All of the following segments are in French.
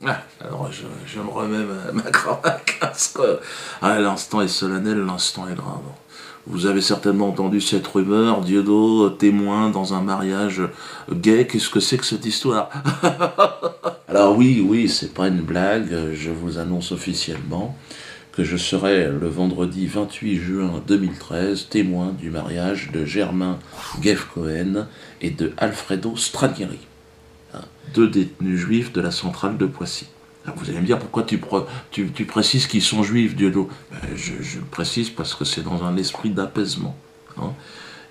Ah, alors je me remets ma cravate casque. Ah, l'instant est solennel, l'instant est grave. Vous avez certainement entendu cette rumeur, Dieudo, témoin dans un mariage gay, qu'est-ce que c'est que cette histoire? Alors oui, c'est pas une blague, je vous annonce officiellement que je serai le vendredi 28 juin 2013 témoin du mariage de Germain Guef-Cohen et de Alfredo Stranieri, deux détenus juifs de la centrale de Poissy. Alors vous allez me dire pourquoi tu précises qu'ils sont juifs, Dieudo. Je le précise parce que c'est dans un esprit d'apaisement, hein,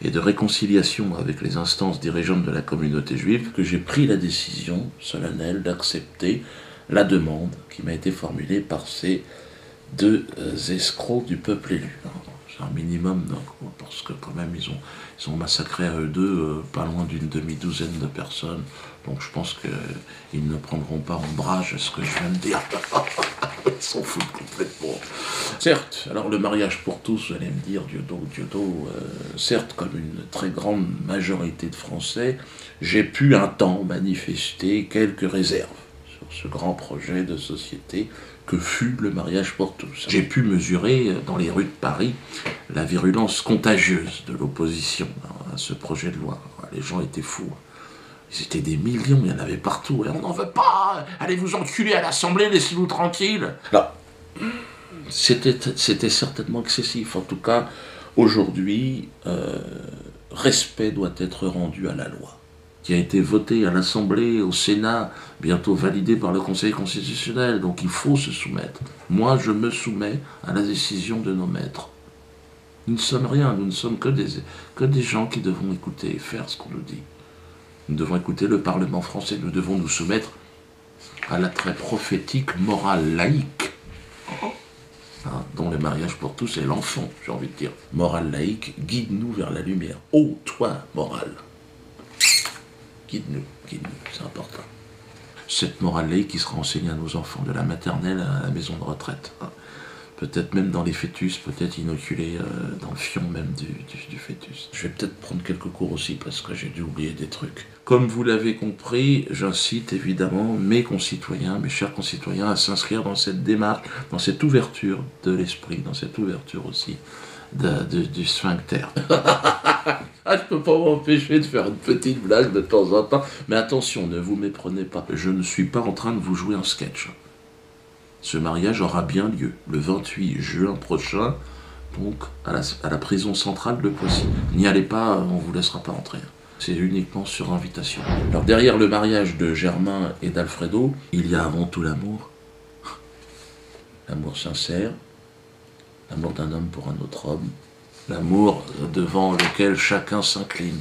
et de réconciliation avec les instances dirigeantes de la communauté juive que j'ai pris la décision solennelle d'accepter la demande qui m'a été formulée par ces deux escrocs du peuple élu. C'est un minimum, donc, parce que quand même ils ont massacré à eux deux pas loin d'une demi-douzaine de personnes. Donc je pense qu'ils ne prendront pas ombrage à ce que je viens de dire. Ils s'en foutent complètement. Certes, alors le mariage pour tous, vous allez me dire, Dieudo, certes, comme une très grande majorité de Français, j'ai pu un temps manifester quelques réserves sur ce grand projet de société que fut le mariage pour tous. J'ai pu mesurer dans les rues de Paris la virulence contagieuse de l'opposition à ce projet de loi. Les gens étaient fous. Ils étaient des millions, il y en avait partout. Et on n'en veut pas, allez vous enculer à l'Assemblée, laissez-nous tranquilles. Là, c'était certainement excessif. En tout cas, aujourd'hui, respect doit être rendu à la loi, qui a été votée à l'Assemblée, au Sénat, bientôt validée par le Conseil constitutionnel. Donc il faut se soumettre. Moi, je me soumets à la décision de nos maîtres. Nous ne sommes rien, nous ne sommes que des gens qui devons écouter et faire ce qu'on nous dit. Nous devons écouter le Parlement français, nous devons nous soumettre à la très prophétique morale laïque, hein, dont le mariage pour tous est l'enfant, j'ai envie de dire. Morale laïque, guide-nous vers la lumière. Ô toi, morale, guide-nous, c'est important. Cette morale laïque qui sera enseignée à nos enfants, de la maternelle à la maison de retraite. Hein. Peut-être même dans les fœtus, peut-être inoculé dans le fion même du fœtus. Je vais peut-être prendre quelques cours aussi parce que j'ai dû oublier des trucs. Comme vous l'avez compris, j'incite évidemment mes concitoyens, mes chers concitoyens, à s'inscrire dans cette démarche, dans cette ouverture de l'esprit, dans cette ouverture aussi du sphincter. Ah, je peux pas m'empêcher de faire une petite blague de temps en temps, mais attention, ne vous méprenez pas. Je ne suis pas en train de vous jouer un sketch. Ce mariage aura bien lieu le 28 juin prochain, donc à la prison centrale de Poissy. N'y allez pas, on ne vous laissera pas entrer. C'est uniquement sur invitation. Alors derrière le mariage de Germain et d'Alfredo, il y a avant tout l'amour. L'amour sincère, l'amour d'un homme pour un autre homme, l'amour devant lequel chacun s'incline.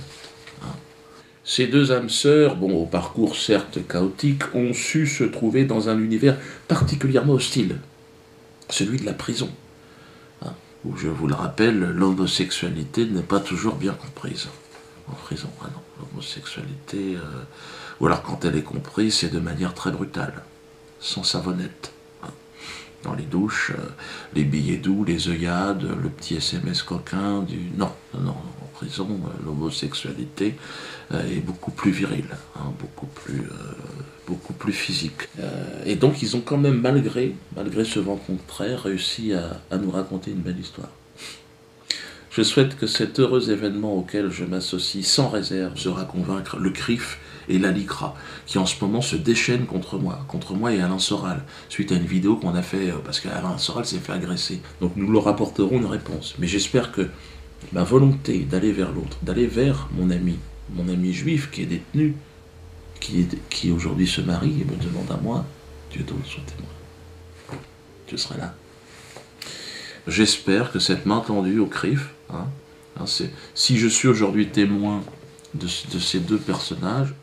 Ces deux âmes sœurs, bon, au parcours certes chaotique, ont su se trouver dans un univers particulièrement hostile, celui de la prison, hein, où, je vous le rappelle, l'homosexualité n'est pas toujours bien comprise. En prison, ah non, l'homosexualité, ou alors quand elle est comprise, c'est de manière très brutale, sans savonnette. Hein. Dans les douches, les billets doux, les œillades, le petit SMS coquin, Non, en prison, l'homosexualité est beaucoup plus virile, hein, beaucoup plus physique. Et donc ils ont quand même, malgré ce vent contraire, réussi à nous raconter une belle histoire. Je souhaite que cet heureux événement auquel je m'associe sans réserve sera convaincre le CRIF et la LICRA, qui en ce moment se déchaînent contre moi et Alain Soral, suite à une vidéo qu'on a fait, parce qu'Alain Soral s'est fait agresser. Donc nous leur apporterons une réponse. Mais j'espère que ma volonté d'aller vers l'autre, d'aller vers mon ami juif qui est détenu, qui aujourd'hui se marie et me demande à moi, Dieudo, sois témoin. Je serai là. J'espère que cette main tendue au CRIF, si je suis aujourd'hui témoin de ces deux personnages,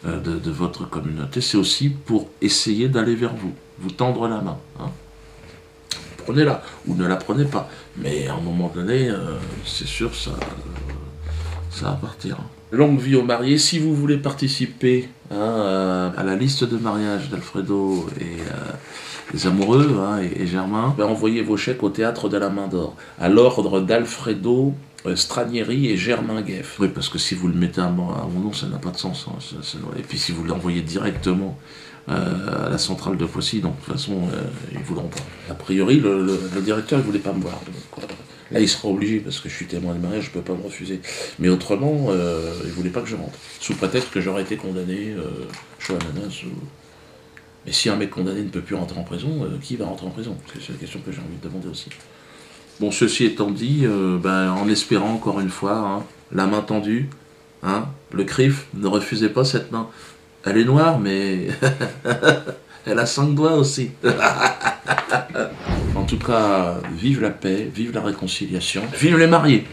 de votre communauté, c'est aussi pour essayer d'aller vers vous tendre la main. Hein. Prenez-la, ou ne la prenez pas. Mais à un moment donné, c'est sûr, ça va partir. Longue vie aux mariés. Si vous voulez participer à la liste de mariage d'Alfredo et les amoureux et Germain, envoyez vos chèques au théâtre de la Main d'Or, à l'ordre d'Alfredo Stranieri et Germain Guef. Oui, parce que si vous le mettez à mon nom, ça n'a pas de sens. Et puis si vous l'envoyez directement à la centrale de Poissy, donc de toute façon, ils ne voudront pas. A priori, le directeur ne voulait pas me voir. Donc, là, il sera obligé, parce que je suis témoin de mariage, je ne peux pas me refuser. Mais autrement, il ne voulait pas que je rentre. Sous prétexte que j'aurais été condamné, chaud à menace. Mais si un mec condamné ne peut plus rentrer en prison, qui va rentrer en prison? C'est la question que j'ai envie de demander aussi. Bon, ceci étant dit, en espérant encore une fois, hein, la main tendue, hein, le CRIF, ne refusez pas cette main. Elle est noire, mais elle a 5 doigts aussi. En tout cas, vive la paix, vive la réconciliation, vive les mariés.